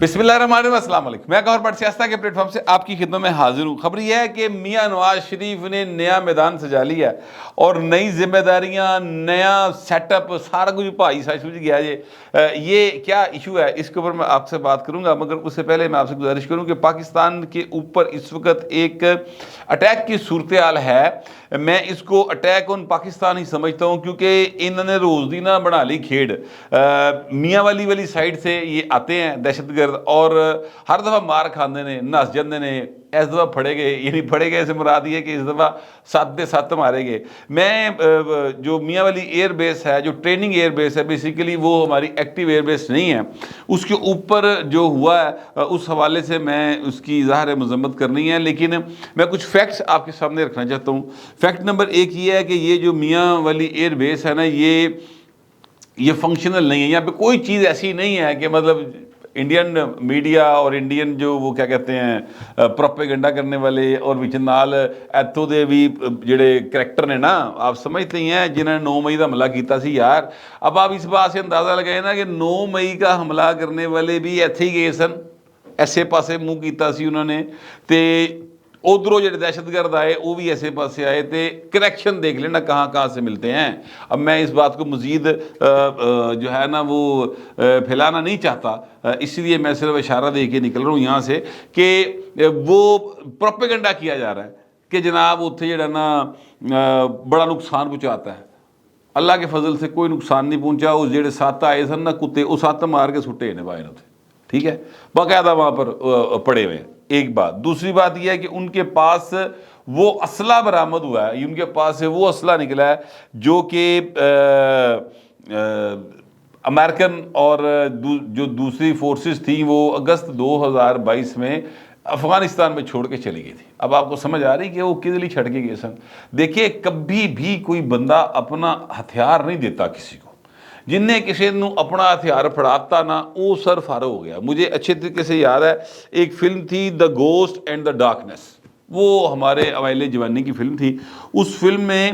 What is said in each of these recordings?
بسم اللہ الرحمن الرحیم، السلام علیکم۔ میں گور بٹ سیاستہ کے پلیٹ فارم سے آپ کی خدمت میں حاضر ہوں۔ خبر یہ ہے کہ میاں نواز شریف نے نیا میدان سجا لیا اور نئی ذمہ داریاں، نیا سیٹ اپ، سارا کچھ بھائی سمجھ گیا۔ یہ کیا ایشو ہے، اس کے اوپر میں آپ سے بات کروں گا، مگر اس سے پہلے میں آپ سے گزارش کروں کہ پاکستان کے اوپر اس وقت ایک اٹیک کی صورتحال ہے۔ میں اس کو اٹیک آن پاکستان ہی سمجھتا ہوں، کیونکہ انہوں نے روز دی نہ بنا لی کھیڑ۔ میاں والی سائڈ سے یہ آتے ہیں دہشت گرد، اور ہر دفعہ مار کھاندے نے، نس جاندے نے۔ اس دفعہ پھڑے گئے، یعنی پھڑے گئے سے مراد یہ کہ اس دفعہ 7 مارے گئے۔ میں جو میاں والی ایئر بیس ہے، جو ٹریننگ ایئر بیس ہے، بیسیکلی وہ ہماری ایکٹیو ایئر بیس نہیں ہے، اس کے اوپر جو ہوا ہے اس حوالے سے میں اس کی ظاہر مذمت کرنی ہے، لیکن میں کچھ فیکٹس آپ کے سامنے رکھنا چاہتا ہوں۔ فیکٹ نمبر 1 یہ ہے کہ یہ جو میاں والی ایئر بیس ہے نا، یہ فنکشنل نہیں ہے۔ یہاں پہ کوئی چیز ایسی نہیں ہے کہ مطلب انڈین میڈیا اور انڈین جو وہ کیا کہتے ہیں پروپیگنڈا کرنے والے اور نال ایتھوں دے بھی جڑے کریکٹر نے نا، آپ سمجھتے ہی ہیں، جنہوں نے 9 مئی کا حملہ کیتا سی یار۔ اب آپ اس بات سے اندازہ لگائیں نا کہ 9 مئی کا حملہ کرنے والے بھی ایتھے ہی گئے سن، ایسے پاسے منہ کیتا سی انہوں نے، تے ادھروں جڑے دہشت گرد آئے وہ بھی ایسے پاسے آئے، تے کنیکشن دیکھ لینا کہاں سے ملتے ہیں۔ اب میں اس بات کو مزید جو ہے نا وہ پھیلانا نہیں چاہتا، اس لیے میں صرف اشارہ دے کے نکل رہا ہوں یہاں سے کہ وہ پروپیگنڈا کیا جا رہا ہے کہ جناب اتنے جڑا نا بڑا نقصان پہنچاتا ہے۔ اللہ کے فضل سے کوئی نقصان نہیں پہنچا۔ وہ جڑے 7 آئے سن نا کتے، وہ 7 مار کے سٹے نے باہر ہوتے، ٹھیک ہے، باقاعدہ وہاں پر پڑے ہوئے ہیں۔ ایک بات۔ دوسری بات یہ ہے کہ ان کے پاس وہ اسلحہ برآمد ہوا ہے، ان کے پاس سے وہ اسلحہ نکلا ہے جو کہ امریکن اور جو دوسری فورسز تھیں وہ اگست 2022 میں افغانستان میں چھوڑ کے چلی گئی تھی۔ اب آپ کو سمجھ آ رہی کہ وہ کس لیے چھڑ کے گئے سن؟ دیکھیے، کبھی بھی کوئی بندہ اپنا ہتھیار نہیں دیتا کسی کو۔ جن نے کسی نے اپنا ہتھیار پھڑاتا نا، وہ سر فارغ ہو گیا۔ مجھے اچھے طریقے سے یاد ہے، ایک فلم تھی دا گھوسٹ اینڈ دا ڈارکنیس، وہ ہمارے اوائل جوانی کی فلم تھی۔ اس فلم میں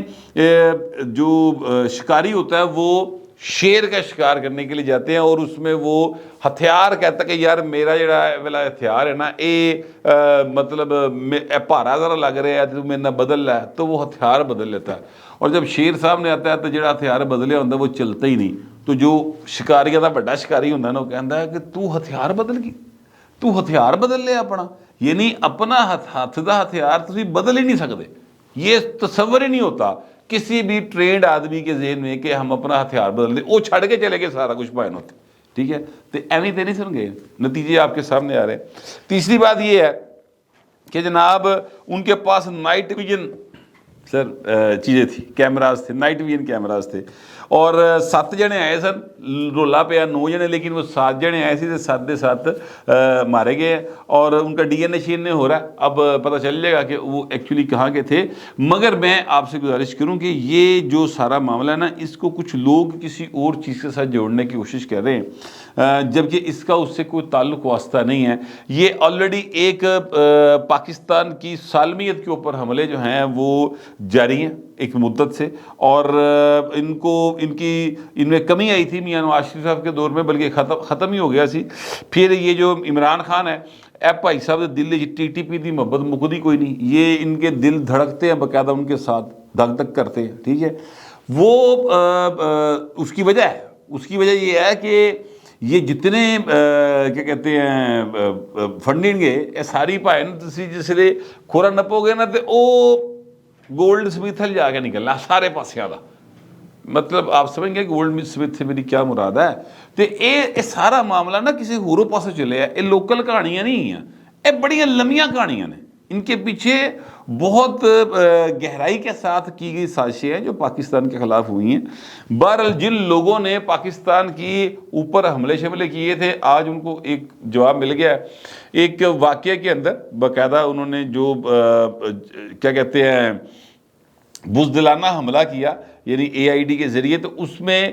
جو شکاری ہوتا ہے وہ شیر کا شکار کرنے کے لیے جاتے ہیں، اور اس میں وہ ہتھیار کہتا ہے کہ یار میرا جڑا والا ہتھیار ہے نا، مطلب پارا ذرا لگ رہا ہے، تو میرے نہ بدل رہا ہے، تو وہ ہتھیار بدل لیتا ہے۔ اور جب شیر سامنے آتا ہے تو جڑا ہتھیار بدلیا ہوتا ہے وہ چلتا ہی نہیں۔ تو جو شکاریوں کا بڑا شکاری ہوتا ہے نا، وہ کہتا ہے کہ تو ہتھیار بدل گئی، تو ہتھیار بدل لیا اپنا، یعنی اپنا ہاتھ دا ہتھیار تسی بدل ہی نہیں سکتے۔ یہ تصور ہی نہیں ہوتا کسی بھی ٹرینڈ آدمی کے ذہن میں کہ ہم اپنا ہتھیار بدل دیں، وہ چھڑ کے چلے گئے سارا کچھ پائن ہوتے، ٹھیک ہے۔ تو ایویں تے نہیں سن گئے، نتیجے آپ کے سامنے آ رہے ہیں۔ تیسری بات یہ ہے کہ جناب ان کے پاس نائٹ ویژن چیزیں تھیں، کیمراز تھے، نائٹ ویژن کیمراز تھے، اور 7 جنے آئے سن، رولا پیا 9 جنے، لیکن وہ 7 جنے آئے سی، 7 دے 7 مارے گئے، اور ان کا ڈی این اے شیئر ہو رہا ہے۔ اب پتہ چل جائے گا کہ وہ ایکچولی کہاں کے تھے۔ مگر میں آپ سے گزارش کروں کہ یہ جو سارا معاملہ ہے نا، اس کو کچھ لوگ کسی اور چیز کے ساتھ جوڑنے کی کوشش کر رہے ہیں، جبکہ اس کا اس سے کوئی تعلق واسطہ نہیں ہے۔ یہ آلریڈی ایک پاکستان کی سالمیت کے اوپر حملے جو ہیں وہ جاری ہیں ایک مدت سے، اور ان میں کمی آئی تھی میاں نواز شریف صاحب کے دور میں، بلکہ ختم ہی ہو گیا سی۔ پھر یہ جو عمران خان ہے، اے بھائی صاحب دل ٹی ٹی پی دی محبت مکدی کوئی نہیں، یہ ان کے دل دھڑکتے ہیں باقاعدہ ان کے ساتھ، دھک دھک کرتے ہیں، ٹھیک ہے۔ وہ اس کی وجہ یہ ہے کہ یہ جتنے کیا کہتے ہیں فنڈنگ ہے، یہ ساری پائے نا تسی جس لئے کھورا نپو گے نا، تے او گولڈ سمتھ جا کے نکلنا سارے پاسیاں دا۔ مطلب آپ سمجھ گے گولڈ سمتھ سے میری کیا مراد ہے؟ تو یہ سارا معاملہ نا کسی ہوروں پاسے چلے ہے، یہ لوکل کہانیاں نہیں ہیں، یہ بڑی لمیاں کہانیاں نے۔ ان کے پیچھے بہت گہرائی کے ساتھ کی گئی سازشیں ہیں جو پاکستان کے خلاف ہوئی ہیں۔ بہرحال جن لوگوں نے پاکستان کی اوپر حملے شملے کیے تھے، آج ان کو ایک جواب مل گیا ہے۔ ایک واقعے کے اندر باقاعدہ انہوں نے جو کیا کہتے ہیں بزدلانہ حملہ کیا یعنی AID کے ذریعے، تو اس میں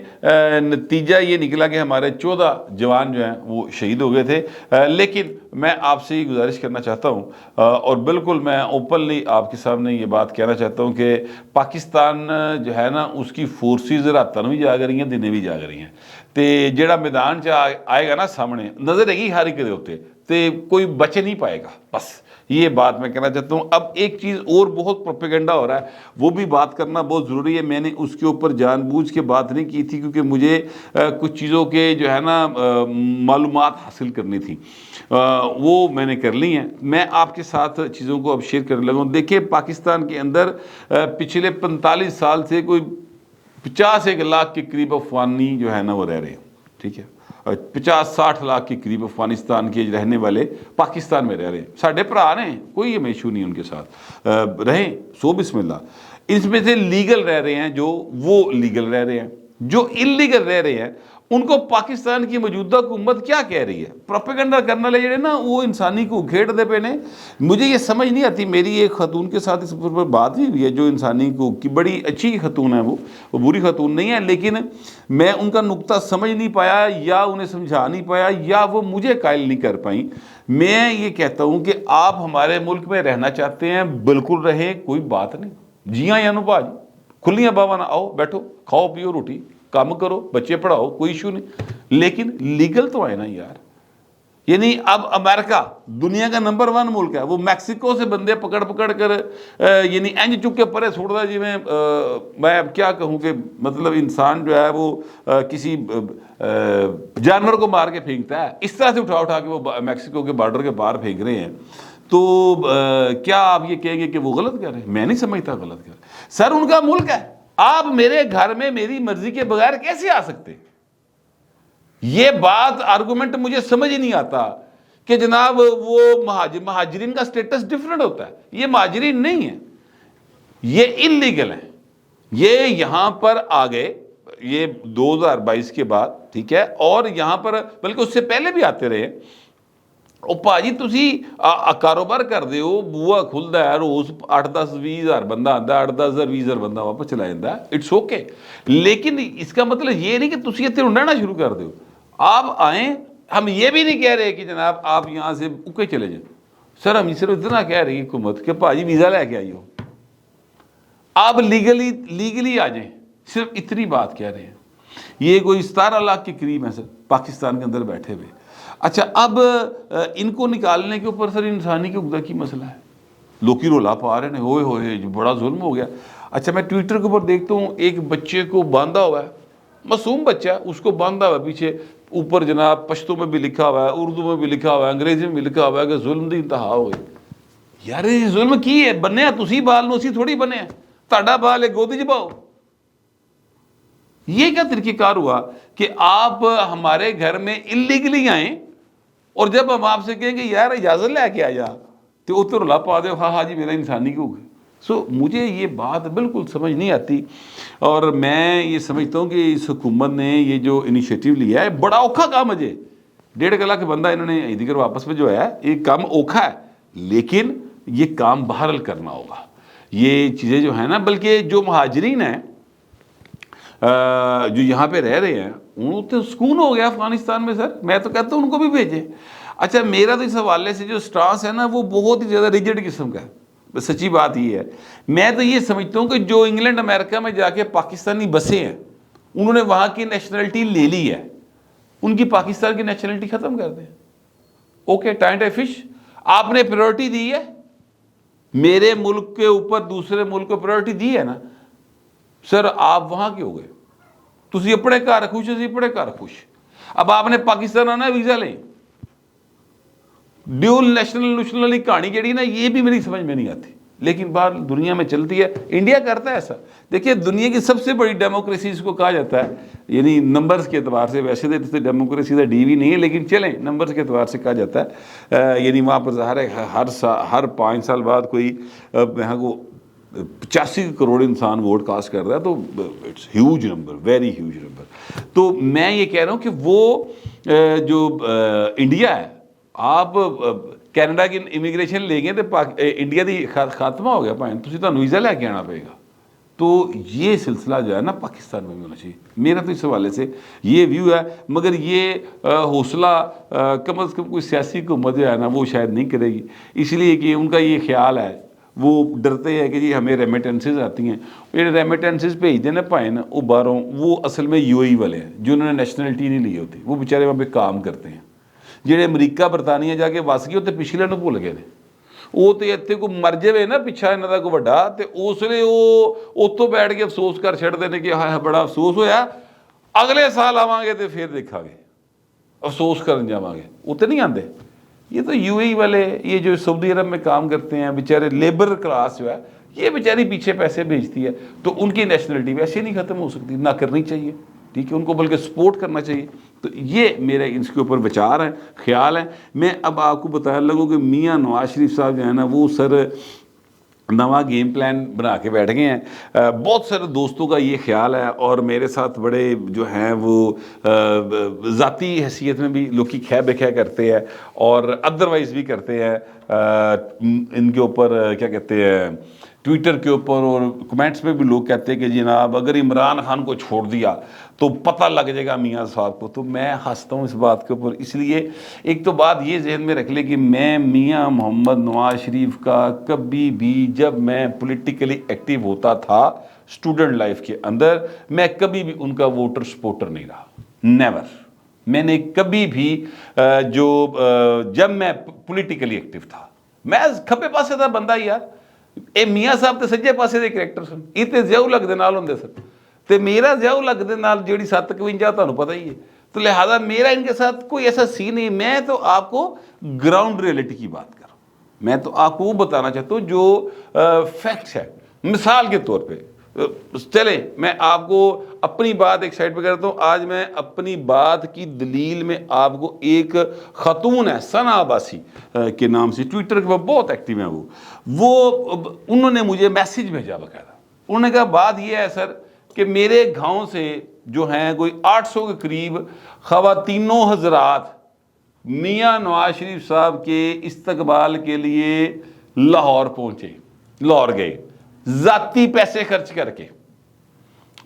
نتیجہ یہ نکلا کہ ہمارے 14 جوان جو ہیں وہ شہید ہو گئے تھے۔ لیکن میں آپ سے یہ گزارش کرنا چاہتا ہوں، اور بالکل میں اوپنلی آپ کے سامنے یہ بات کہنا چاہتا ہوں کہ پاکستان جو ہے نا اس کی فورسز راتاں بھی جاگ رہی ہیں، دنیں بھی جاگ رہی ہیں، تے جڑا میدان آئے گا نا سامنے نظر ہے گی ہر ایک دے ہوتے، تے کوئی بچ نہیں پائے گا۔ بس یہ بات میں کہنا چاہتا ہوں۔ اب ایک چیز اور بہت پروپیگنڈا ہو رہا ہے، وہ بھی بات کرنا بہت ضروری ہے۔ میں نے اس کے اوپر جان بوجھ کے بات نہیں کی تھی کیونکہ مجھے کچھ چیزوں کے جو ہے نا معلومات حاصل کرنی تھی، وہ میں نے کر لی ہیں۔ میں آپ کے ساتھ چیزوں کو اب شیئر کرنے لگا ہوں۔ دیکھیں پاکستان کے اندر پچھلے 45 سال سے کوئی 50 لاکھ کے قریب افغانی جو ہے نا وہ رہ رہے ہیں، ٹھیک ہے، 50-60 لاکھ کے قریب افغانستان کے رہنے والے پاکستان میں رہ رہے ہیں۔ ساڑھے بھرا ہیں، کوئی ہمیں ایشو نہیں ان کے ساتھ، رہیں سو بسم اللہ۔ اس میں سے لیگل رہ رہے ہیں جو، وہ لیگل رہ رہے ہیں، جو انلیگل رہ رہے ہیں ان کو پاکستان کی موجودہ حکومت کیا کہہ رہی ہے؟ پروپیگنڈا کرنے لے جڑے نا وہ انسانی کو گھیڑ دے پے نے۔ مجھے یہ سمجھ نہیں آتی، میری ایک خاتون کے ساتھ اس پر بات ہی ہوئی ہے جو انسانی کو کی بڑی اچھی خاتون ہے، وہ بری خاتون نہیں ہے، لیکن میں ان کا نقطہ سمجھ نہیں پایا یا انہیں سمجھا نہیں پایا یا وہ مجھے قائل نہیں کر پائیں۔ میں یہ کہتا ہوں کہ آپ ہمارے ملک میں رہنا چاہتے ہیں بالکل رہیں، کوئی بات نہیں، جی ہاں یا نو بھاج، کھلیاں باواں آؤ بیٹھو کھاؤ پیو روٹی، کام کرو، بچے پڑھاؤ، کوئی ایشو نہیں، لیکن لیگل تو آئے نا یار۔ یعنی اب امریکہ دنیا کا نمبر 1 ملک ہے، وہ میکسیکو سے بندے پکڑ کر یعنی انج چک کے پرے چھوڑ دا، جی میں اب کیا کہوں کہ مطلب انسان جو ہے وہ کسی جانور کو مار کے پھینکتا ہے، اس طرح سے اٹھا کے وہ میکسیکو کے بارڈر کے باہر پھینک رہے ہیں۔ تو کیا آپ یہ کہیں گے کہ وہ غلط کر رہے ہیں؟ میں نہیں سمجھتا غلط کر رہے ہیں، سر ان کا ملک ہے، آپ میرے گھر میں میری مرضی کے بغیر کیسے آ سکتے؟ یہ بات آرگومنٹ مجھے سمجھ ہی نہیں آتا کہ جناب وہ مہاجرین کا سٹیٹس ڈیفرنٹ ہوتا ہے۔ یہ مہاجرین نہیں ہیں، یہ انلیگل ہیں، یہ یہاں پر آ گئے، یہ 2022 کے بعد، ٹھیک ہے، اور یہاں پر بلکہ اس سے پہلے بھی آتے رہے۔ او پاجی تسی کاروبار کر دے ہو، بوا کھلدا ہے، روز 8-10-20 ہزار بندہ آندا ہے، 8-10 ہزار 20 ہزار بندہ واپس چلا جاندا ہے، اٹس اوکے، لیکن اس کا مطلب یہ نہیں کہ تسی اتنے رہنا شروع کر دو۔ آپ آئیں، ہم یہ بھی نہیں کہہ رہے کہ جناب آپ یہاں سے اکے چلے جائیں، سر ہم صرف اتنا کہہ رہی حکومت کہ پاجی ویزا لے کے آئی ہو، آپ لیگلی آ جائیں، صرف اتنی بات کہہ رہے ہیں۔ یہ کوئی 17 لاکھ کے قریب ہیں سر پاکستان کے اندر بیٹھے ہوئے۔ اچھا اب ان کو نکالنے کے اوپر سر انسانی کے حقوق کی مسئلہ ہے، لوکی رولا پا رہے ہیں، ہوئے ہوئے بڑا ظلم ہو گیا۔ اچھا میں ٹویٹر کے اوپر دیکھتا ہوں ایک بچے کو باندھا ہوا ہے، معصوم بچہ، اس کو باندھا ہوا ہے پیچھے، اوپر جناب پشتو میں بھی لکھا ہوا ہے، اردو میں بھی لکھا ہوا ہے، انگریزی میں بھی لکھا ہوا ہے کہ ظلم دی انتہا ہو گئی۔ یار یہ ظلم کی ہے؟ بنیا تسی بال نو، اسی تھوڑی بنے ہیں، تہاڈا بال ہے گودی چ پاؤ۔ یہ کیا طریقہ کار ہوا کہ آپ ہمارے گھر میں انلیگلی آئیں اور جب ہم آپ سے کہیں کہ یار اجازت لے کے آ جا تو اتر رولا پا دے، ہاں ہاں جی میرا انسانی کیوں ہے۔ سو مجھے یہ بات بالکل سمجھ نہیں آتی، اور میں یہ سمجھتا ہوں کہ اس حکومت نے یہ جو انیشیٹو لیا ہے بڑا اوکھا کام ہے، 1.5 لاکھ بندہ انہوں نے ادھر واپس میں جو ہے، یہ کام اوکھا ہے، لیکن یہ کام بہرحال کرنا ہوگا۔ یہ چیزیں جو ہیں نا، بلکہ جو مہاجرین ہیں جو یہاں پہ رہ رہے ہیں انہوں تو سکون ہو گیا افغانستان میں، سر میں تو کہتا ہوں ان کو بھی بھیجیں۔ اچھا میرا تو اس حوالے سے جو سٹانس ہے نا وہ بہت ہی زیادہ ریجڈ قسم کا ہے، سچی بات یہ ہے۔ میں تو یہ سمجھتا ہوں کہ جو انگلینڈ امریکہ میں جا کے پاکستانی بسے ہیں انہوں نے وہاں کی نیشنلٹی لے لی ہے، ان کی پاکستان کی نیشنلٹی ختم کر دیں۔ اوکے ٹائنٹ فش، آپ نے پریورٹی دی ہے، میرے ملک کے اوپر دوسرے ملک کو پریورٹی دی ہے نا، سر آپ وہاں کے ہو گئے، تسی اپنے گھر خوش، اسی اپنے گھر خوش۔ اب آپ نے پاکستان آنا ہے ویزا لیں، ڈیول نیشنل کہانی جڑی نا یہ بھی میری سمجھ میں نہیں آتی، لیکن باہر دنیا میں چلتی ہے، انڈیا کرتا ہے ایسا۔ دیکھیے دنیا کی سب سے بڑی ڈیموکریسی اس کو کہا جاتا ہے، یعنی نمبرز کے اعتبار سے، ویسے تو ڈیموکریسی کا ڈی بھی نہیں ہے لیکن چلیں نمبرز کے اعتبار سے کہا جاتا ہے، یعنی وہاں پر ظاہر ہے ہر 5 سال بعد کوئی یہاں کو 85 کروڑ انسان ووٹ کاسٹ کر رہا ہے، تو it's huge number, very huge number. تو میں یہ کہہ رہا ہوں کہ وہ جو انڈیا ہے، آپ کینیڈا کی امیگریشن لے گئے تو انڈیا دی خاتمہ ہو گیا، تسی تانوں ویزا لے کے آنا پئے گا، تو یہ سلسلہ جو ہے نا پاکستان میں بھی ہونا چاہیے. میرا تو اس حوالے سے یہ ویو ہے. مگر یہ حوصلہ کم از کم کوئی سیاسی حکومت جو ہے نا وہ شاید نہیں کرے گی، اس لیے کہ ان کا یہ خیال ہے، وہ ڈرتے ہیں کہ جی ہمیں ریمیٹنسز آتی ہیں. یہ ریمیٹنسز بھیج دینا پائے نا وہ باہروں، وہ اصل میں یو اے ای والے ہیں جنہوں نے نیشنلٹی نہیں لی ہوتی، وہ بیچارے وہاں پہ کام کرتے ہیں. جہے امریکہ برطانیہ جا کے وس گئے ہوتے پچھلے نو بھول گئے. وہ تو اتنے کو مر جائے نا پچھا یہاں کا کوئی وڈا، تو اس لیے وہ اتوں بیٹھ کے افسوس کر چھڑتے ہیں کہ ہاں بڑا افسوس ہویا، اگلے سال آواں گے تو پھر دیکھا گے افسوس کرن جاواں گے. وہ تو نہیں آتے. یہ تو یو اے ای والے، یہ جو سعودی عرب میں کام کرتے ہیں بیچارے لیبر کلاس جو ہے، یہ بیچاری پیچھے پیسے بھیجتی ہے، تو ان کی نیشنلٹی ویسے نہیں ختم ہو سکتی، نہ کرنی چاہیے. ٹھیک ہے، ان کو بلکہ سپورٹ کرنا چاہیے. تو یہ میرے اس کے اوپر وچار ہیں، خیال ہے. میں اب آپ کو بتانے لگوں کہ میاں نواز شریف صاحب جو ہے نا وہ سر نواں گیم پلان بنا کے بیٹھ گئے ہیں. بہت سارے دوستوں کا یہ خیال ہے، اور میرے ساتھ بڑے جو ہیں وہ ذاتی حیثیت میں بھی لوگ کی خے بے خے کرتے ہیں اور ادروائز بھی کرتے ہیں. ان کے اوپر کیا کہتے ہیں، ٹویٹر کے اوپر اور کمنٹس میں بھی لوگ کہتے ہیں کہ جناب اگر عمران خان کو چھوڑ دیا تو پتہ لگ جائے گا میاں صاحب کو. تو میں ہنستا ہوں اس بات کے اوپر، اس لیے ایک تو بات یہ ذہن میں رکھ لے کہ میں میاں محمد نواز شریف کا کبھی بھی، جب میں پولیٹیکلی ایکٹیو ہوتا تھا اسٹوڈنٹ لائف کے اندر، میں کبھی بھی ان کا ووٹر سپورٹر نہیں رہا. نیور. میں نے کبھی بھی جب میں پولیٹیکلی ایکٹیو تھا، میں کھبے پاسے دا بندہ یار. اے میاں صاحب تے سجے پاسے دے کریکٹر سن، یہ تے ضیاء الحق دے نال ہوندے سن، تے میرا ضیاء الحق دے نال جیڑی 751 تانوں پتہ ہی ہے. تو لہٰذا میرا ان کے ساتھ کوئی ایسا سین نہیں. میں تو آپ کو گراؤنڈ ریئلٹی کی بات کر رہا ہوں. میں تو آپ کو وہ بتانا چاہتا ہوں جو فیکٹس ہے. مثال کے طور پہ چلیں میں آپ کو اپنی بات ایک سائڈ پہ کرتا ہوں. آج میں اپنی بات کی دلیل میں آپ کو ایک خاتون ہے ثنا عباسی کے نام سے، ٹویٹر کے اوپر بہت ایکٹیو ہیں وہ انہوں نے مجھے میسیج بھیجا باقاعدہ. انہوں نے کہا بات یہ ہے سر کہ میرے گاؤں سے جو ہیں کوئی 800 کے قریب خواتینوں حضرات میاں نواز شریف صاحب کے استقبال کے لیے لاہور پہنچے، لاہور گئے ذاتی پیسے خرچ کر کے.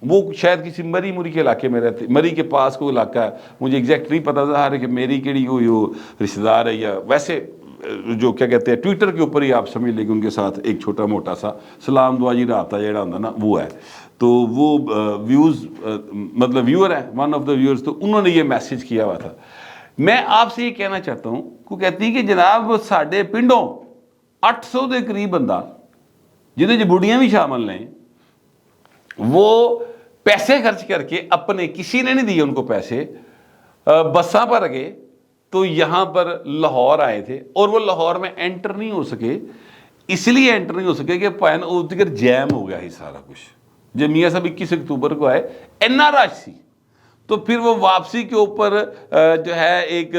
وہ شاید کسی مری کے علاقے میں رہتے، مری کے پاس کوئی علاقہ ہے، مجھے ایگزیکٹ نہیں پتا تھا کہ میری کیڑی ہوئی ہو رشتہ دار ہے یا ویسے جو کیا کہتے ہیں ٹویٹر کے اوپر ہی آپ سمجھ لیں کہ ان کے ساتھ ایک چھوٹا موٹا سا سلام دعا جی رابطہ جہاں ہوتا نا وہ ہے. تو وہ ویوز مطلب ویور ہے، ون آف دا ویورز، تو انہوں نے یہ میسیج کیا ہوا تھا. میں آپ سے یہ کہنا چاہتا ہوں کو کہتی کہ جناب ساڈے پنڈوں 800 کے قریب بندہ جنہیں بڑھیاں بھی شامل ہیں، وہ پیسے خرچ کر کے اپنے، کسی نے نہیں دیے ان کو پیسے، بساں پر گئے تو یہاں پر لاہور آئے تھے. اور وہ لاہور میں انٹر نہیں ہو سکے، اس لیے انٹر نہیں ہو سکے کہ پائن ادھر جیم ہو گیا ہی سارا کچھ. جب میاں صاحب 21 اکتوبر کو آئے اینا رش سی، تو پھر وہ واپسی کے اوپر جو ہے ایک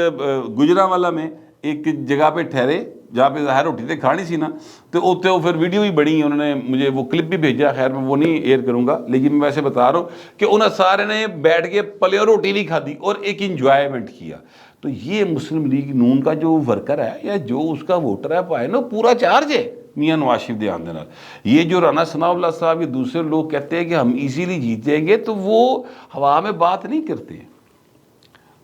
گجرانوالہ میں ایک جگہ پہ ٹھہرے جہاں پہ ظاہر روٹی تے کھانی سی نا، تو اتنے وہ پھر ویڈیو بھی بڑی، انہوں نے مجھے وہ کلپ بھی بھیجا. خیر میں وہ نہیں ایئر کروں گا، لیکن میں ویسے بتا رہا ہوں کہ انہیں سارے نے بیٹھ کے پلے اور روٹی بھی کھا دی اور ایک انجوائمنٹ کیا. تو یہ مسلم لیگ نون کا جو ورکر ہے یا جو اس کا ووٹر ہے پائے نا پورا چارج ہے میاں نواز شریف دے آندے نال. یہ جو رانا ثناء اللہ صاحب، یہ دوسرے لوگ کہتے ہیں کہ ہم ایزیلی جیت جائیں گے، تو وہ ہوا میں بات نہیں کرتے ہیں.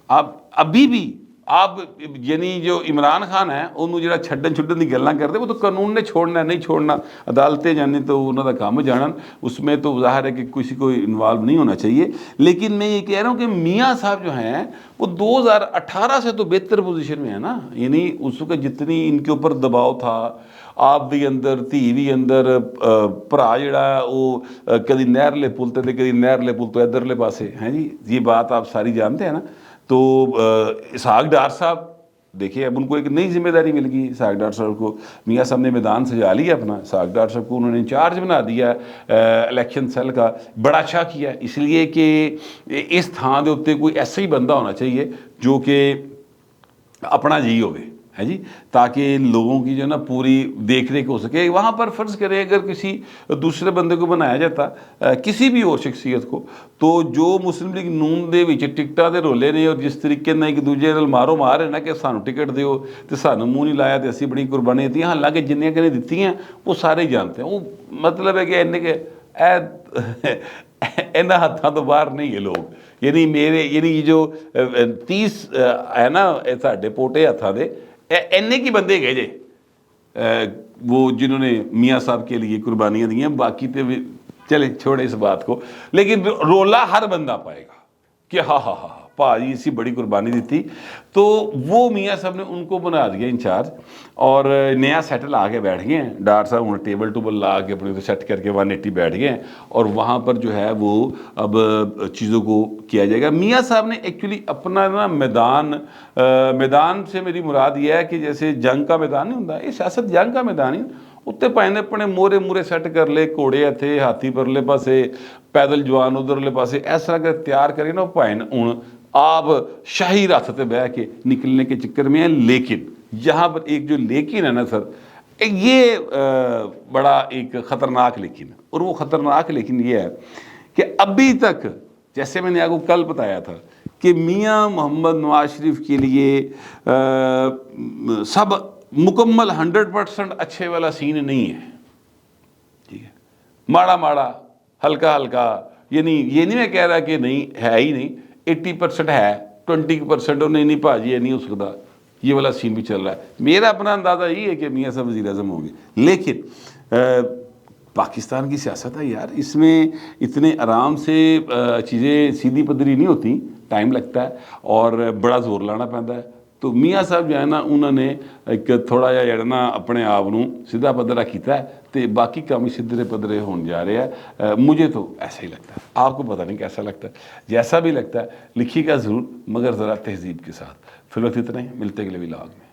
آپ ابھی بھی آپ یعنی جو عمران خان ہے انہوں جڑا چھڈن دی گلاں کرتے، وہ تو قانون نے چھوڑنا ہے، نہیں چھوڑنا، عدالتیں جانے تو انہوں کا کام جانن، اس میں تو ظاہر ہے کہ کسی کو انوالو نہیں ہونا چاہیے. لیکن میں یہ کہہ رہا ہوں کہ میاں صاحب جو ہیں وہ 2018 سے تو بہتر پوزیشن میں ہے نا. یعنی اس وقت جتنی ان کے اوپر دباؤ تھا، آپ بھی اندر دھی بھی اندر، بھرا جڑا وہ کدی نہر لے پل تے کدی نہر لے پل تو ادھرلے پاسے ہیں جی. یہ بات آپ ساری جانتے ہیں نا. تو اسحاق ڈار صاحب دیکھیے اب ان کو ایک نئی ذمہ داری مل گئی. اسحاق ڈار صاحب کو میاں صاحب نے میدان سجا لیا اپنا، اسحاق ڈار صاحب کو انہوں نے انچارج بنا دیا الیکشن سیل کا. بڑا اچھا کیا، اس لیے کہ اس تھان دے اتنے کوئی ایسا ہی بندہ ہونا چاہیے جو کہ اپنا جی ہوئے ہے جی، تاکہ لوگوں کی جو نا پوری دیکھ ریکھ ہو سکے. وہاں پر فرض کرے اگر کسی دوسرے بندے کو بنایا جاتا، کسی بھی اور شخصیت کو، تو جو مسلم لیگ نون دے وچ ٹکٹاں دے رولے نے اور جس طریقے نال ایک دوجے نال مارو مار ہے نا کہ سانو ٹکٹ دیو تے سانو منہ نہیں لایا تے اسی بڑی قربانی دی، حالانکہ جنیاں کہ نے دتی ہیں وہ سارے جانتے ہیں. وہ مطلب ہے کہ ان کے ਇਹਨਾਂ ਹੱਥਾਂ ਤੋਂ ਬਾਹਰ ਨਹੀਂ ਇਹ ਲੋਕ। ਯਾਨੀ ਮੇਰੇ ਯਾਨੀ ਜੋ 30 ਹੈ ਨਾ ਇਹ ਸਾਡੇ ਪੋਟੇ ਹੱਥਾਂ ਦੇ ਇੰਨੇ ਕੀ ਬੰਦੇ ਗਏ ਜੇ وہ جنہوں نے میاں صاحب کے لیے قربانیاں دی ہیں، باقی تے چلے چھوڑے اس بات کو، لیکن رولا ہر بندہ پائے گا کہ ہاں ہاں ہاں پاجی اسی بڑی قربانی دی تھی۔ تو وہ میاں صاحب نے ان کو بنا دیا انچارج، اور نیا سیٹل آ کے بیٹھ گئے ہیں ڈاکٹر صاحب، انہیں ٹیبل ٹوبل لا کے اپنے سیٹ کر کے 180 بیٹھ گئے ہیں، اور وہاں پر جو ہے وہ اب چیزوں کو کیا جائے گا۔ میاں صاحب نے ایکچولی اپنا نا میدان سے میری مراد یہ ہے کہ جیسے جنگ کا میدان نہیں ہوتا، یہ سیاست جنگ کا میدان ہی اتنے پائے اپنے مورے سیٹ کر لے، گھوڑے تھے ہاتھی پرلے پاسے، پیدل جوان ادھرلے پاسے، اس طرح کا تیار کرے نا پائے ہوں آپ شاہی راتھ تے بہ کے نکلنے کے چکر میں ہیں۔ لیکن یہاں پر ایک جو لیکن ہے نا سر، یہ بڑا ایک خطرناک لیکن ہے، اور وہ خطرناک لیکن یہ ہے کہ ابھی تک جیسے میں نے آپ کو کل بتایا تھا کہ میاں محمد نواز شریف کے لیے سب مکمل 100% اچھے والا سین نہیں ہے، ٹھیک ہے، ماڑا ماڑا ہلکا ہلکا، یعنی یہ نہیں میں کہہ رہا کہ نہیں ہے ہی نہیں، 80% ہے، 20% نہیں بھاجی یہ نہیں ہو سکتا، یہ والا سین بھی چل رہا ہے۔ میرا اپنا اندازہ یہ ہے کہ میاں صاحب وزیر اعظم ہوں گے، لیکن پاکستان کی سیاست ہے یار، اس میں اتنے آرام سے چیزیں سیدھی پدری نہیں ہوتی، ٹائم لگتا ہے اور بڑا زور لانا پڑتا ہے۔ تو میاں صاحب جو ہے نا انہوں نے ایک تھوڑا جہا جڑنا اپنے آپ نو سیدھا پدرا کیتا ہے، تو باقی کام سدھرے پدرے ہونے جا رہے ہیں۔ مجھے تو ایسا ہی لگتا ہے، آپ کو پتہ نہیں کیسا لگتا ہے، جیسا بھی لگتا ہے لکھیے گا ضرور، مگر ذرا تہذیب کے ساتھ۔ فی الوقت اتنا ہی، ملتے اگلے ولاگ میں۔